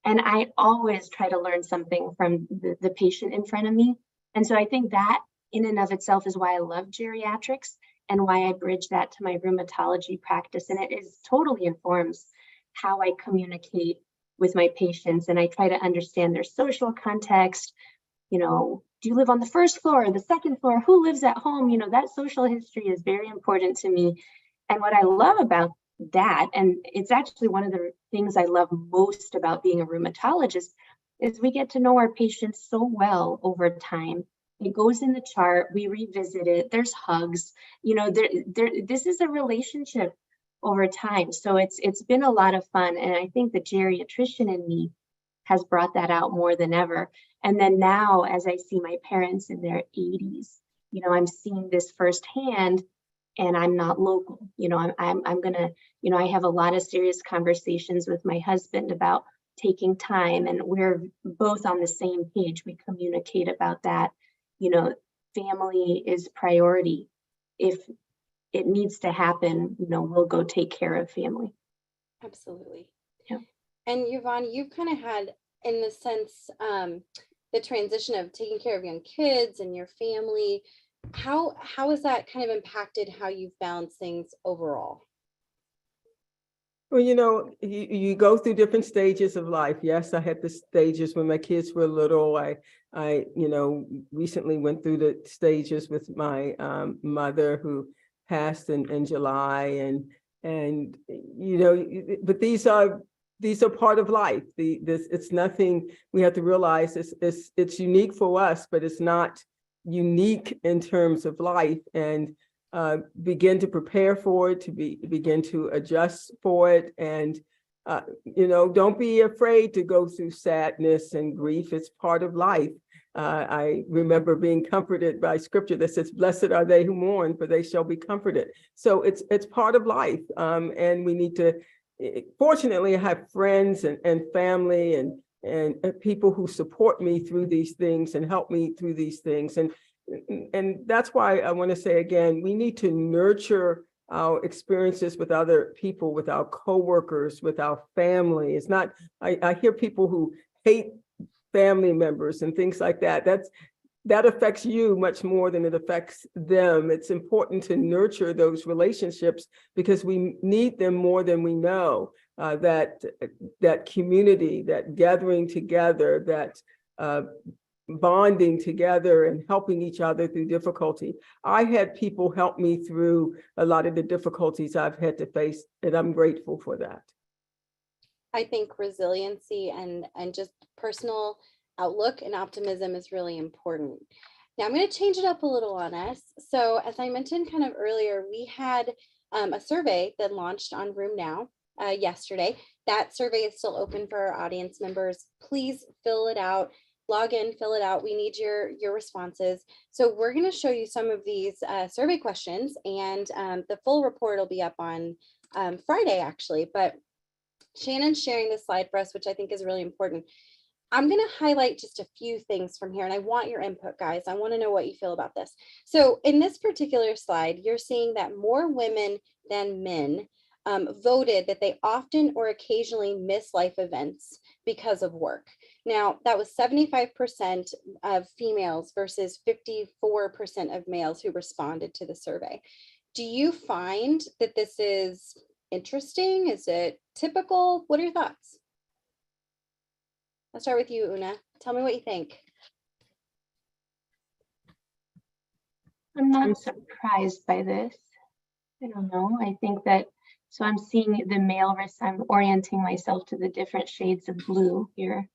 And I always try to learn something from the patient in front of me. And so I think that in and of itself is why I love geriatrics and why I bridge that to my rheumatology practice. And it is totally informs how I communicate with my patients. And I try to understand their social context. You know, do you live on the first floor or the second floor? Who lives at home? You know, that social history is very important to me. And what I love about that, and it's actually one of the things I love most about being a rheumatologist, is we get to know our patients so well over time. It goes in the chart, we revisit it, there's hugs, you know, this is a relationship over time. So it's been a lot of fun. And I think the geriatrician in me has brought that out more than ever. And then now, as I see my parents in their 80s, you know, I'm seeing this firsthand, and I'm not local. You know, I'm gonna, you know, I have a lot of serious conversations with my husband about taking time, and we're both on the same page. We communicate about that. You know, family is priority. If it needs to happen, you know, we'll go take care of family. Absolutely. Yeah. And Yvonne, you've kind of had, in the sense, the transition of taking care of young kids and your family. How has that kind of impacted how you've balanced things overall? Well, you know, you go through different stages of life. Yes, I had the stages when my kids were little. I you know, recently went through the stages with my mother, who passed in July, and you know, but these are part of life. It's nothing. We have to realize it's unique for us, but it's not unique in terms of life, and begin to prepare for it, to begin to adjust for it. And, you know, don't be afraid to go through sadness and grief. It's part of life. I remember being comforted by scripture that says, "Blessed are they who mourn, for they shall be comforted." So it's part of life. And we need to, fortunately, I have friends and family and people who support me through these things and help me through these things. And that's why I want to say again, we need to nurture our experiences with other people, with our coworkers, with our family. It's not, I hear people who hate family members and things like that. That affects you much more than it affects them. It's important to nurture those relationships because we need them more than we know. That community, that gathering together, that bonding together and helping each other through difficulty. I had people help me through a lot of the difficulties I've had to face, and I'm grateful for that. I think resiliency and just personal outlook and optimism is really important. Now I'm going to change it up a little on us. So as I mentioned kind of earlier, we had a survey that launched on Room Now yesterday. That survey is still open for our audience members. Please fill it out. Log in, fill it out. We need your responses. So we're going to show you some of these survey questions, and the full report will be up on Friday, actually. But Shannon's sharing this slide for us, which I think is really important. I'm going to highlight just a few things from here, and I want your input, guys. I want to know what you feel about this. So in this particular slide, you're seeing that more women than men voted that they often or occasionally miss life events because of work. Now, that was 75% of females versus 54% of males who responded to the survey. Do you find that this is interesting? Is it typical? What are your thoughts? I'll start with you, Una. Tell me what you think. I'm not surprised by this. I don't know. I think that, so I'm seeing the male risk, I'm orienting myself to the different shades of blue here.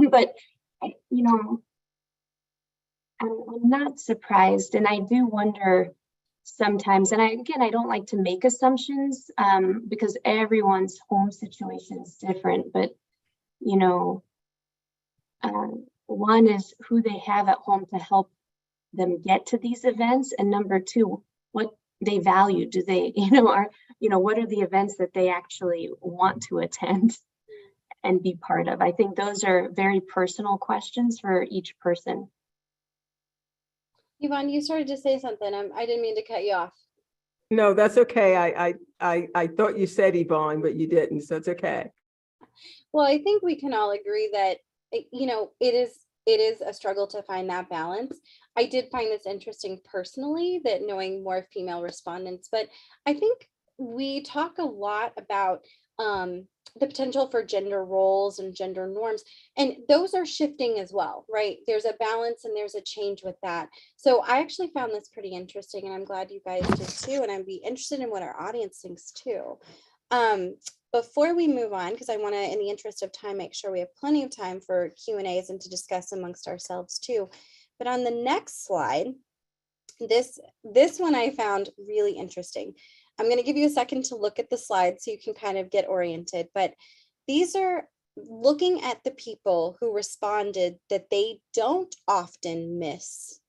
But, you know, I'm not surprised. And I do wonder sometimes, and I don't like to make assumptions because everyone's home situation is different, but, you know, one is who they have at home to help them get to these events, and number two, what they value. Do they, what are the events that they actually want to attend and be part of? I think those are very personal questions for each person. Yvonne, you started to say something. I didn't mean to cut you off. No, that's okay. I thought you said Yvonne, but you didn't, so it's okay. Well, I think we can all agree that, it is a struggle to find that balance. I did find this interesting personally, that knowing more female respondents, but I think we talk a lot about the potential for gender roles and gender norms, and those are shifting as well, right? There's a balance and there's a change with that. So I actually found this pretty interesting, and I'm glad you guys did too, and I'd be interested in what our audience thinks too. Before we move on, because I want to, in the interest of time, make sure we have plenty of time for Q&As and to discuss amongst ourselves too. But on the next slide, this one I found really interesting. I'm going to give you a second to look at the slide so you can kind of get oriented. But these are looking at the people who responded that they don't often miss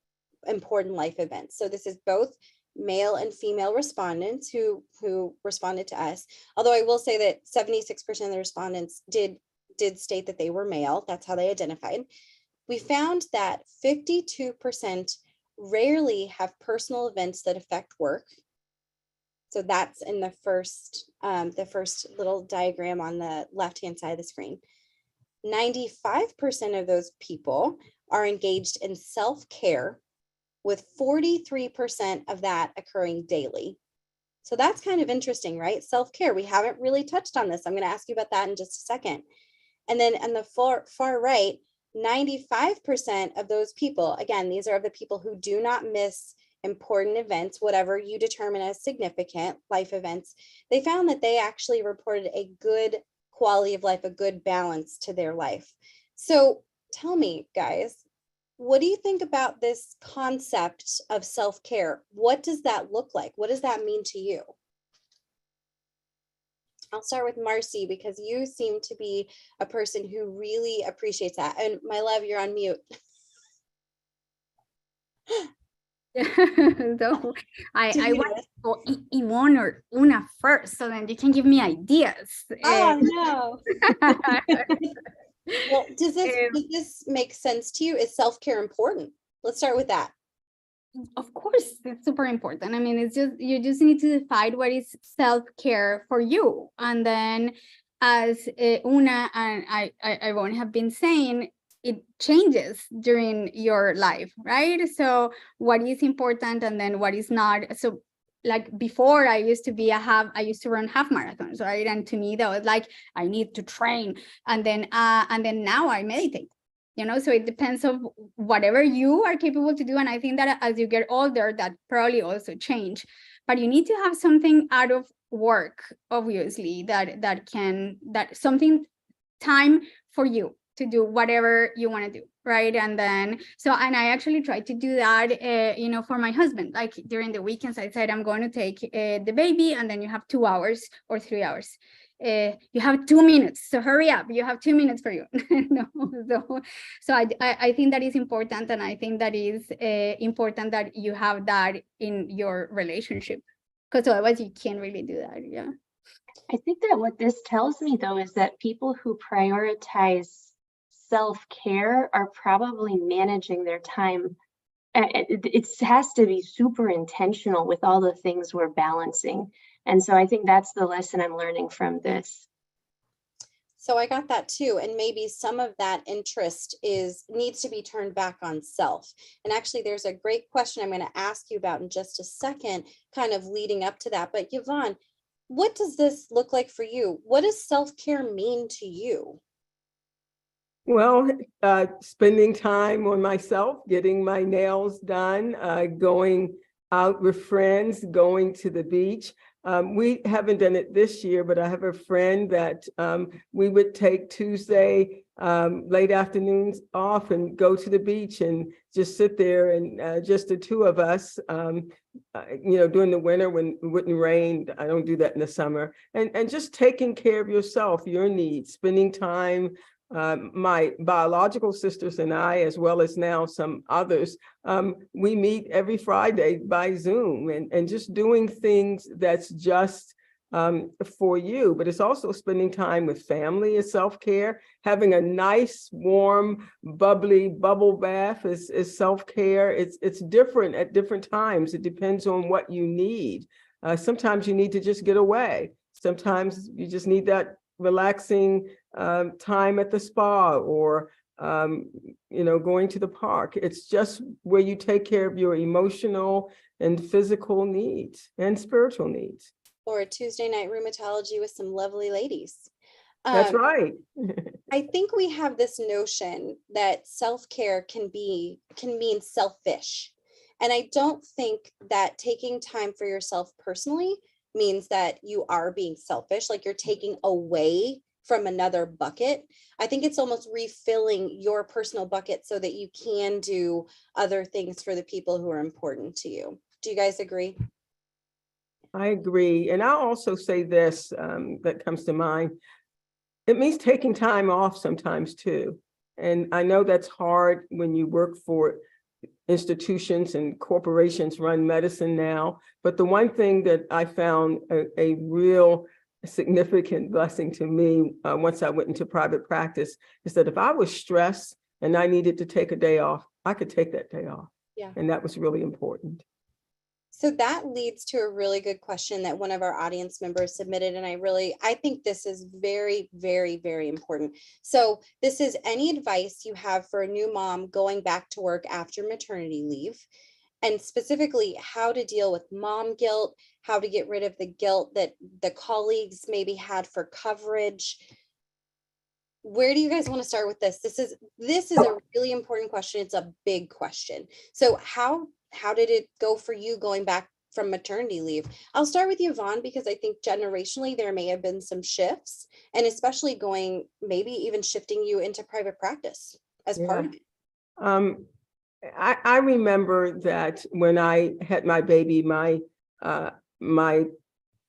important life events. So this is both male and female respondents who responded to us. Although I will say that 76% of the respondents did state that they were male. That's how they identified. We found that 52% rarely have personal events that affect work. So that's in the first little diagram on the left-hand side of the screen. 95% of those people are engaged in self-care, with 43% of that occurring daily. So that's kind of interesting, right? Self-care, we haven't really touched on this. I'm going to ask you about that in just a second. And then on the far right, 95% of those people, again, these are the people who do not miss important events, whatever you determine as significant life events, they found that they actually reported a good quality of life, a good balance to their life. So tell me, guys, what do you think about this concept of self-care? What does that look like? What does that mean to you? I'll start with Marcy, because you seem to be a person who really appreciates that. And my love, you're on mute. So I want to go Yvonne or Una first, so then you can give me ideas. Oh, no. Well, does this make sense to you? Is self-care important? Let's start with that. Of course, it's super important. I mean, you just need to decide what is self-care for you. And then as Una and I won't have been saying, it changes during your life, right? So what is important and then what is not. So like before, I used to run half marathons, right? And to me, that was like, I need to train. And then now I meditate, so it depends on whatever you are capable to do. And I think that as you get older, that probably also change, but you need to have something out of work, obviously, that something time for you to do whatever you want to do, right? And I actually tried to do that, for my husband. Like during the weekends, I said, I'm going to take the baby, and then you have 2 hours or 3 hours. You have 2 minutes, so hurry up. You have 2 minutes for you. So I think that is important, and I think that is important that you have that in your relationship, because otherwise you can't really do that. Yeah. I think that what this tells me, though, is that people who prioritize self-care are probably managing their time. It has to be super intentional with all the things we're balancing. And so I think that's the lesson I'm learning from this. So I got that too. And maybe some of that interest needs to be turned back on self. And actually, there's a great question I'm going to ask you about in just a second, kind of leading up to that. But Yvonne, what does this look like for you? What does self-care mean to you? Well, spending time on myself, getting my nails done, going out with friends, going to the beach. We haven't done it this year, but I have a friend that we would take Tuesday late afternoons off and go to the beach and just sit there and just the two of us, during the winter when it wouldn't rain. I don't do that in the summer. And just taking care of yourself, your needs, spending time. My biological sisters and I, as well as now some others, we meet every Friday by Zoom and just doing things that's just for you, but it's also spending time with family is self-care. Having a nice, warm, bubbly bubble bath is self-care. It's different at different times. It depends on what you need. Sometimes you need to just get away. Sometimes you just need that relaxing time at the spa or going to the park. It's just where you take care of your emotional and physical needs and spiritual needs. Or a Tuesday night rheumatology with some lovely ladies. That's right. I think we have this notion that self-care can mean selfish. And I don't think that taking time for yourself personally means that you are being selfish, like you're taking away from another bucket. I think it's almost refilling your personal bucket so that you can do other things for the people who are important to you. Do you guys agree? I agree. And I'll also say this that comes to mind. It means taking time off sometimes too. And I know that's hard when you work for institutions and corporations run medicine now. But the one thing that I found a real significant blessing to me once I went into private practice is that if I was stressed and I needed to take a day off, I could take that day off. Yeah. And that was really important. So that leads to a really good question that one of our audience members submitted. And I think this is very, very, very important. So this is any advice you have for a new mom going back to work after maternity leave, and specifically how to deal with mom guilt, how to get rid of the guilt that the colleagues maybe had for coverage. Where do you guys want to start with this? This is a really important question. It's a big question. So how did it go for you going back from maternity leave? I'll start with you, Yvonne, because I think generationally there may have been some shifts, and especially maybe even shifting you into private practice as part of it. I remember that when I had my baby, my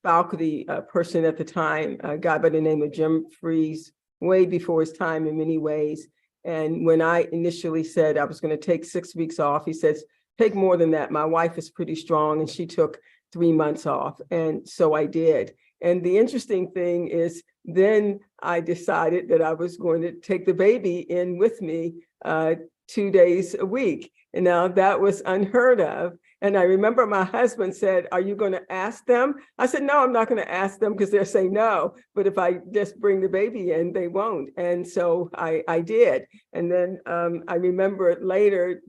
faculty person at the time, a guy by the name of Jim Freeze, way before his time in many ways. And when I initially said I was going to take 6 weeks off, he says, take more than that. My wife is pretty strong and she took 3 months off. And so I did. And the interesting thing is then I decided that I was going to take the baby in with me 2 days a week. And now that was unheard of. And I remember my husband said, are you going to ask them? I said, no, I'm not going to ask them because they'll say no. But if I just bring the baby in, they won't. And so I did. And then I remember later,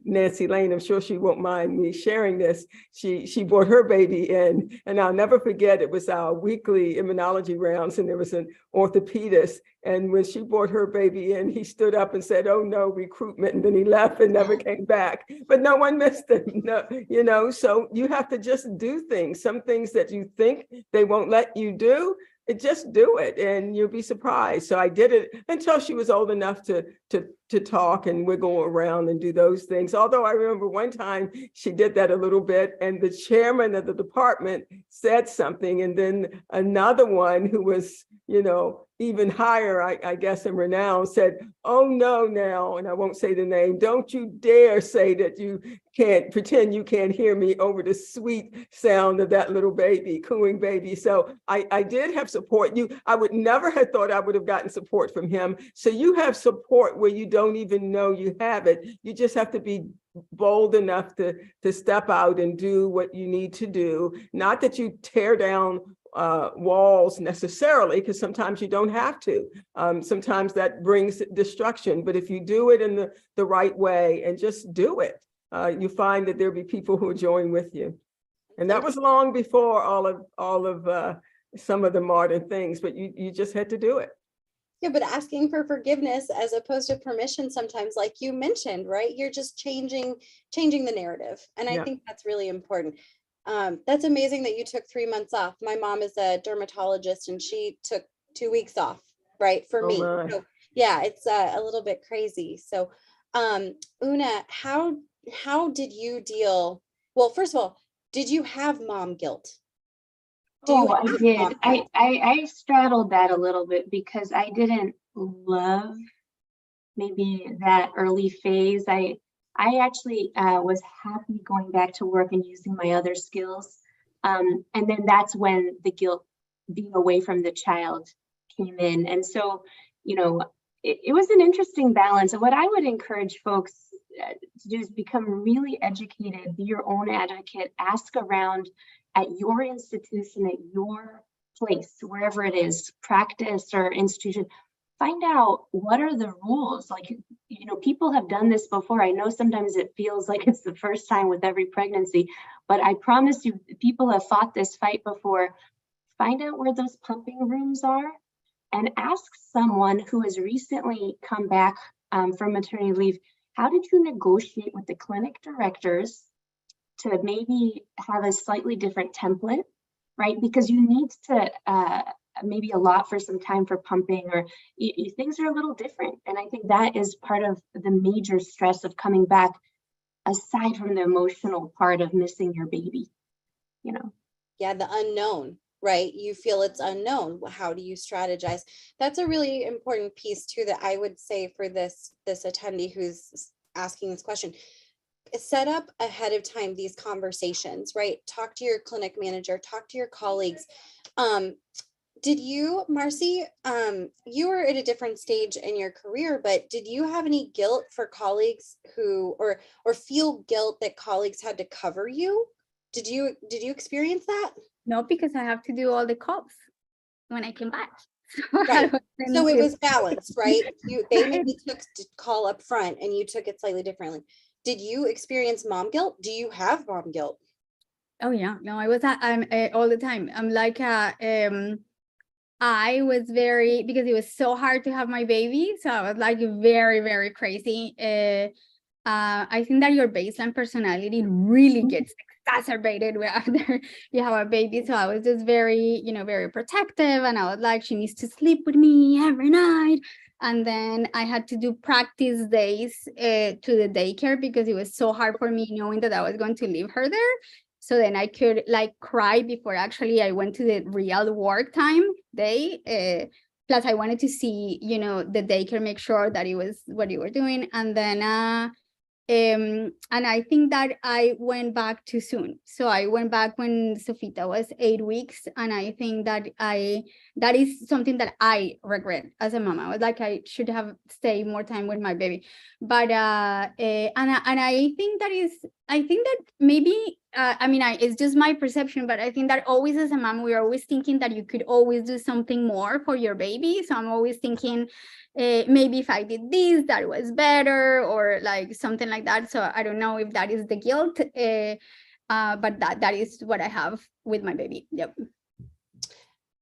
Nancy Lane, I'm sure she won't mind me sharing this. She brought her baby in, and I'll never forget, it was our weekly immunology rounds, and there was an orthopedist. And when she brought her baby in, he stood up and said, oh no, recruitment. And then he left and never came back. But no one missed him. No, so you have to just do things. Some things that you think they won't let you do, just do it and you'll be surprised. So I did it until she was old enough to talk and wiggle around and do those things. Although I remember one time she did that a little bit and the chairman of the department said something, and then another one who was, even higher, I guess, in renown said, oh no now, and I won't say the name, don't you dare say that you can't pretend you can't hear me over the sweet sound of that little baby, cooing baby. So I did have support. I would never have thought I would have gotten support from him. So you have support where you don't even know you have it. You just have to be bold enough to step out and do what you need to do. Not that you tear down walls necessarily, because sometimes you don't have to. Sometimes that brings destruction. But if you do it in the right way and just do it, you find that there'll be people who will join with you. And that was long before all of some of the modern things, but you just had to do it. Yeah, but asking for forgiveness as opposed to permission sometimes, like you mentioned, right? You're just changing the narrative. And I Yeah. think that's really important. That's amazing that you took 3 months off. My mom is a dermatologist and she took 2 weeks off, right? For Oh me. my. So yeah, it's a little bit crazy. So Una, how did you deal? Well, first of all, did you have mom guilt? Do you Oh, I have did. mom guilt? I straddled that a little bit because I didn't love maybe that early phase. I actually was happy going back to work and using my other skills. And then that's when the guilt being away from the child came in. And so, you know, it was an interesting balance. And what I would encourage folks to do is become really educated, be your own advocate, ask around at your institution, at your place, wherever it is, practice or institution. Find out what are the rules. Like, you know, people have done this before. I know sometimes it feels like it's the first time with every pregnancy, but I promise you, people have fought this fight before. Find out where those pumping rooms are and ask someone who has recently come back from maternity leave, how did you negotiate with the clinic directors to maybe have a slightly different template, right? Because you need to maybe allot for some time for pumping, or things are a little different. And I think that is part of the major stress of coming back, aside from the emotional part of missing your baby, you know? Yeah, the unknown, right? You feel it's unknown. How do you strategize? That's a really important piece too, that I would say for this attendee who's asking this question. Set up ahead of time these conversations, right? Talk to your clinic manager, talk to your colleagues. Did you, Marcy, you were at a different stage in your career, but did you have any guilt for colleagues who, or feel guilt that colleagues had to cover you? Did you experience that? No, because I have to do all the calls when I came back. Right. So it to- was balanced, right? They maybe took to call up front and you took it slightly differently. Did you experience mom guilt? Do you have mom guilt? Oh yeah, no, I'm all the time. I'm like I was very, because it was so hard to have my baby, so I was like very, very crazy. I think that your baseline personality really gets exacerbated after you have a baby. So I was just very, very protective, and I was like, she needs to sleep with me every night. And then I had to do practice days to the daycare because it was so hard for me knowing that I was going to leave her there. So then I could like cry before actually I went to the real work time day. Plus I wanted to see, the daycare, make sure that it was what you were doing. And then and I think that I went back too soon. So I went back when Sofita was 8 weeks. And I think that that is something that I regret as a mom. I was like, I should have stayed more time with my baby. But and I think that maybe, it's just my perception, but I think that always as a mom, we're always thinking that you could always do something more for your baby. So I'm always thinking, maybe if I did this, that was better, or like something like that. So I don't know if that is the guilt, but that is what I have with my baby. Yep.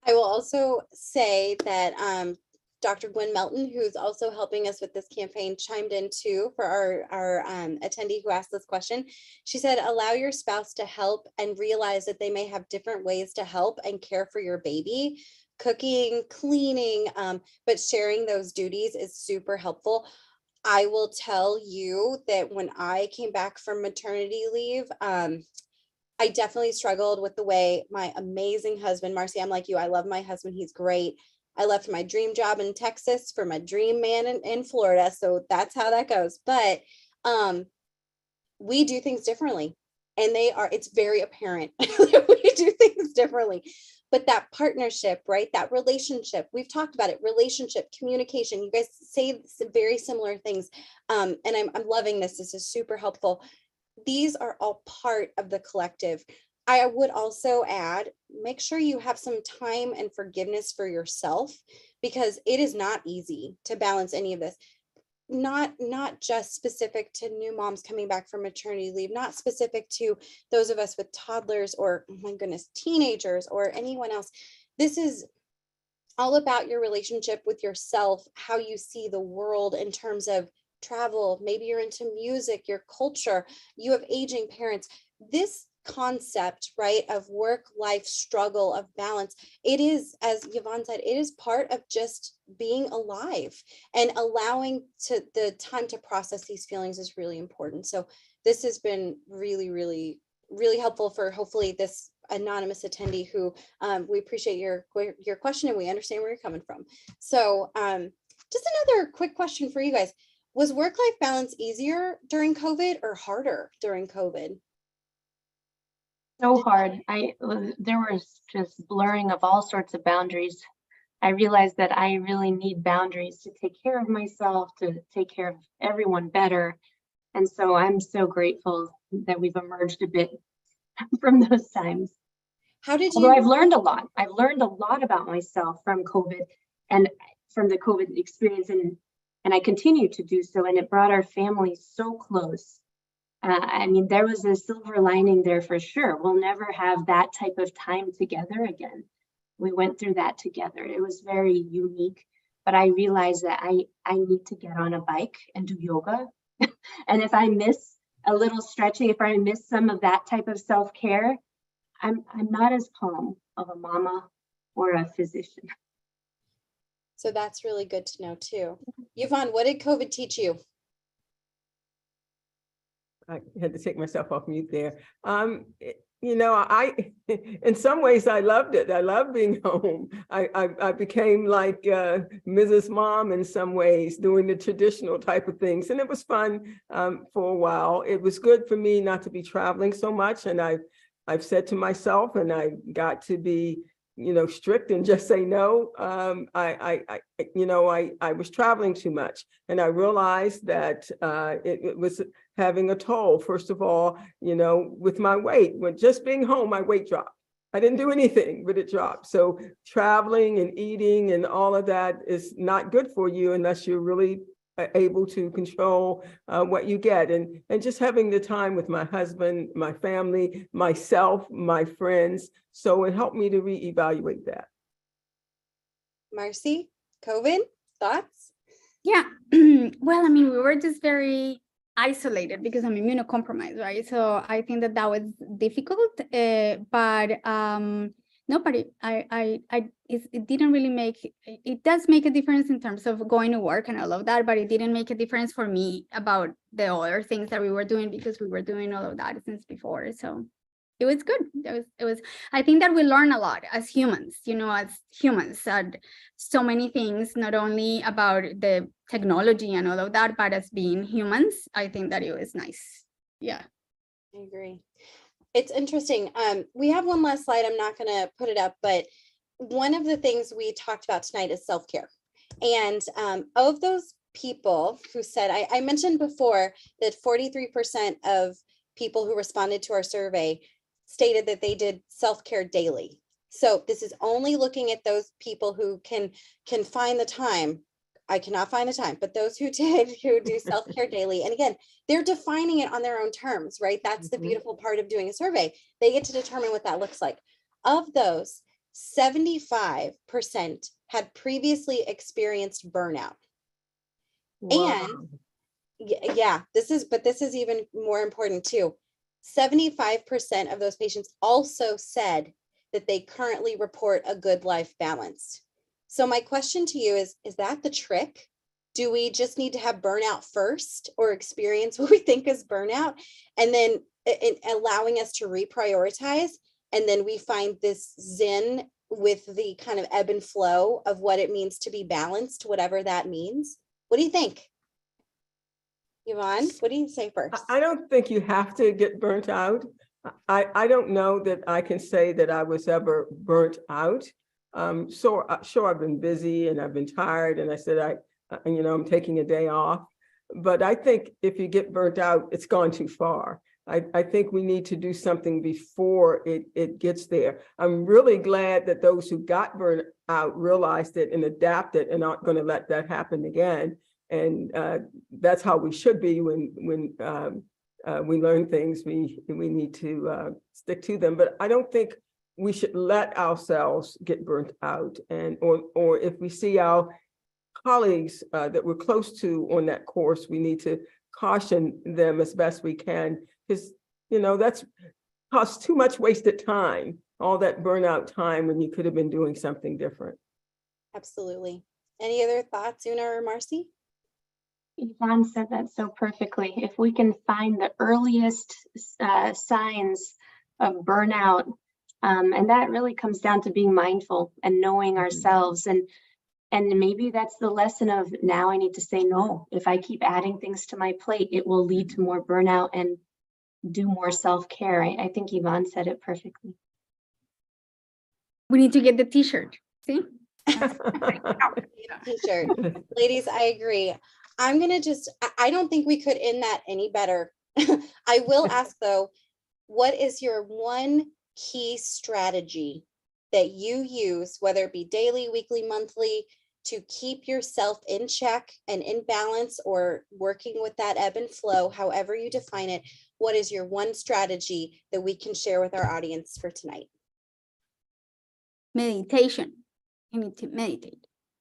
I will also say that Dr. Gwen Melton, who's also helping us with this campaign, chimed in too for our attendee who asked this question. She said, allow your spouse to help and realize that they may have different ways to help and care for your baby. Cooking, cleaning, but sharing those duties is super helpful. I will tell you that when I came back from maternity leave, I definitely struggled with the way my amazing husband, Marcy, I'm like you, I love my husband, he's great. I left my dream job in Texas for my dream man in Florida. So that's how that goes. But we do things differently. And it's very apparent that we do things differently. But that partnership, right? That relationship, we've talked about it, relationship, communication. You guys say some very similar things. And I'm loving this. This is super helpful. These are all part of the collective. I would also add, make sure you have some time and forgiveness for yourself, because it is not easy to balance any of this. Not just specific to new moms coming back from maternity leave, not specific to those of us with toddlers or, oh my goodness, teenagers or anyone else. This is all about your relationship with yourself, how you see the world in terms of travel. Maybe you're into music, your culture, you have aging parents. This concept, right, of work-life struggle, of balance, it is, as Yvonne said, it is part of just being alive, and allowing to the time to process these feelings is really important. So this has been really, really, really helpful for hopefully this anonymous attendee who we appreciate your question, and we understand where you're coming from. So just another quick question for you guys. Was work-life balance easier during COVID or harder during COVID? So hard. There was just blurring of all sorts of boundaries. I realized that I really need boundaries to take care of myself, to take care of everyone better. And so I'm so grateful that we've emerged a bit from those times. How did Although you? I've learned a lot. I've learned a lot about myself from COVID and from the COVID experience, and I continue to do so. And it brought our family so close. I mean, there was a silver lining there for sure. We'll never have that type of time together again. We went through that together. It was very unique, but I realized that I need to get on a bike and do yoga. And if I miss a little stretching, if I miss some of that type of self-care, I'm not as calm of a mama or a physician. So that's really good to know too. Yvonne, what did COVID teach you? I had to take myself off mute there. You know, in some ways, I loved it. I love being home. I became like Mrs. Mom in some ways, doing the traditional type of things. And it was fun for a while. It was good for me not to be traveling so much. And I've said to myself, and I got to be, you know, strict and just say no. I was traveling too much, and I realized that it was having a toll. First of all, you know, with my weight, when just being home, my weight dropped. I didn't do anything, but it dropped. So traveling and eating and all of that is not good for you unless you're really able to control what you get. And just having the time with my husband, my family, myself, my friends. So it helped me to reevaluate that. Marcy, COVID, thoughts? Yeah. Well, I mean, we were just very isolated because I'm immunocompromised, right? So I think that was difficult, but nobody, it didn't really make, it does make a difference in terms of going to work and all of that, but it didn't make a difference for me about the other things that we were doing because we were doing all of that since before. So it was good. It was, I think that we learn a lot as humans, you know, and so many things, not only about the technology and all of that, but as being humans, I think that it was nice. Yeah. I agree. It's interesting. We have one last slide. I'm not going to put it up, but one of the things we talked about tonight is self-care. And of those people who said, I mentioned before that 43% of people who responded to our survey stated that they did self-care daily. So this is only looking at those people who can find the time. I cannot find the time, but those who do self-care daily. And again, they're defining it on their own terms, right? That's the beautiful part of doing a survey. They get to determine what that looks like. Of those, 75% had previously experienced burnout. Wow. And yeah, this is even more important too. 75% of those patients also said that they currently report a good life balance. So my question to you is that the trick? Do we just need to have burnout first, or experience what we think is burnout, and then allowing us to reprioritize, and then we find this zen with the kind of ebb and flow of what it means to be balanced, whatever that means? What do you think? Yvonne, what do you say first? I don't think you have to get burnt out. I don't know that I can say that I was ever burnt out. Sure, I've been busy and I've been tired, and I said I'm taking a day off. But I think if you get burnt out, it's gone too far. I think we need to do something before it gets there. I'm really glad that those who got burnt out realized it and adapted and aren't going to let that happen again. And that's how we should be when we learn things. We need to stick to them. But I don't think we should let ourselves get burnt out, and or if we see our colleagues that we're close to on that course, we need to caution them as best we can, because that's costs too much wasted time, all that burnout time when you could have been doing something different. Absolutely. Any other thoughts, Una or Marcy? Yvonne said that so perfectly. If we can find the earliest signs of burnout, and that really comes down to being mindful and knowing ourselves, and maybe that's the lesson of now I need to say no. If I keep adding things to my plate, it will lead to more burnout and do more self-care. I think Yvonne said it perfectly. We need to get the t-shirt. See? T-shirt. Ladies, I agree. I'm going to I don't think we could end that any better. I will ask though, what is your one key strategy that you use, whether it be daily, weekly, monthly, to keep yourself in check and in balance, or working with that ebb and flow, however you define it? What is your one strategy that we can share with our audience for tonight? Meditation. You need to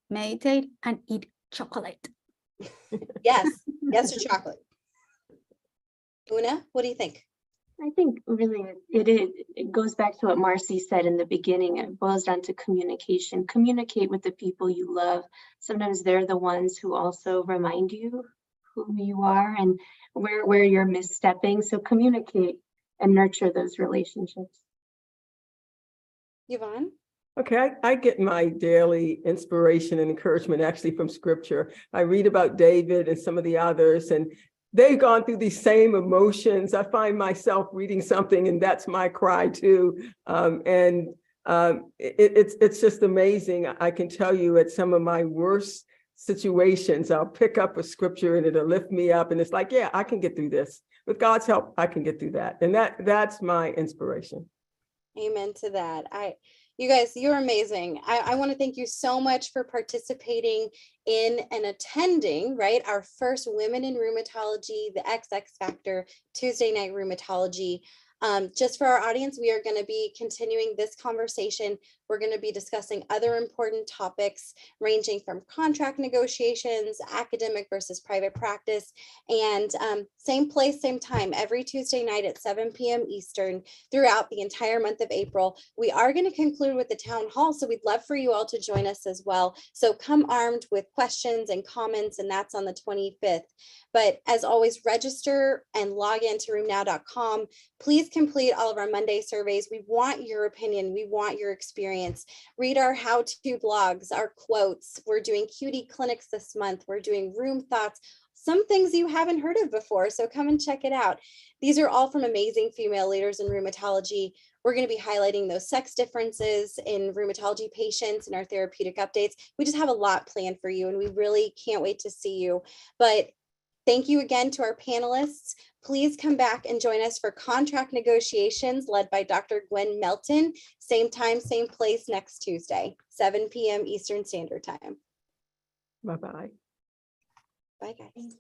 meditate and eat chocolate. Yes to chocolate. Una, what do you think? I think really it goes back to what Marcy said in the beginning. It boils down to communication. Communicate with the people you love. Sometimes they're the ones who also remind you who you are and where you're misstepping. So communicate and nurture those relationships. Yvonne? Okay, I get my daily inspiration and encouragement actually from scripture. I read about David and some of the others, and they've gone through these same emotions. I find myself reading something, and that's my cry too. It's just amazing. I can tell you, at some of my worst situations, I'll pick up a scripture and it'll lift me up, and it's like, yeah, I can get through this. With God's help, I can get through that. And that's my inspiration. Amen to that. You guys, you're amazing. I want to thank you so much for participating in and attending, right, our first Women in Rheumatology, the XX Factor Tuesday Night Rheumatology. Just for our audience, we are going to be continuing this conversation. We're going to be discussing other important topics ranging from contract negotiations, academic versus private practice, and same place, same time, every Tuesday night at 7 p.m. Eastern throughout the entire month of April. We are going to conclude with the town hall, so we'd love for you all to join us as well. So come armed with questions and comments, and that's on the 25th. But as always, register and log into rheumnow.com. Please complete all of our Monday surveys. We want your opinion. We want your experience. Read our how-to blogs, our quotes. We're doing cutie clinics this month. We're doing room thoughts, some things you haven't heard of before. So come and check it out. These are all from amazing female leaders in rheumatology. We're going to be highlighting those sex differences in rheumatology patients in our therapeutic updates. We just have a lot planned for you, and we really can't wait to see you. But thank you again to our panelists. Please come back and join us for contract negotiations led by Dr. Gwen Melton. Same time, same place next Tuesday, 7 p.m. Eastern Standard Time. Bye-bye. Bye, guys.